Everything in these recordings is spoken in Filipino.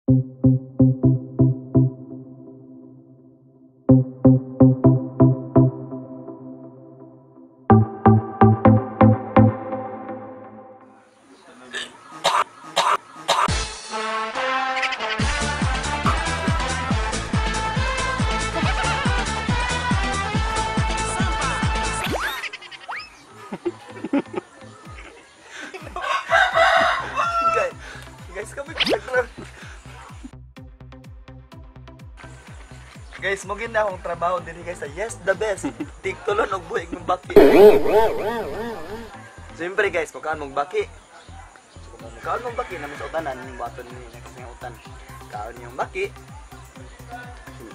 Guys, kami guys, mo gina akong trabaho diri guys sa Yes the Best. Tigtulon og buhig ng baki. Siyempre guys, kung kaan mong baki. Kung kaan mong baki namin sa utanan, yung baton ni nakasing utan. Kaan yung baki.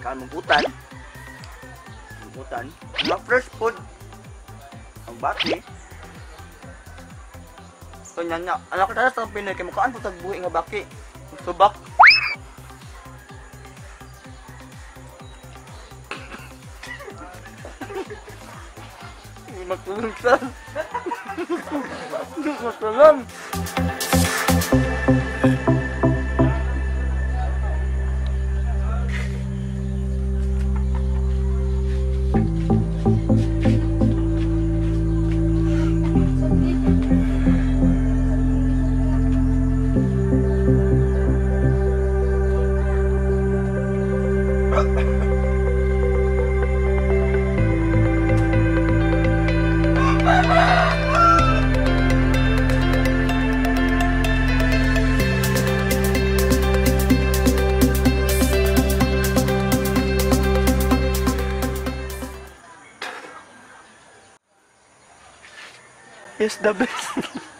Kaan mong utan. Yung utan. Mga fresh food. Ang baki. So nya, anak ko tayo sa Pinoy kay mukaan po tagbuhi nga baki. Subak. Matulog sa. Matulog. Yes, the best.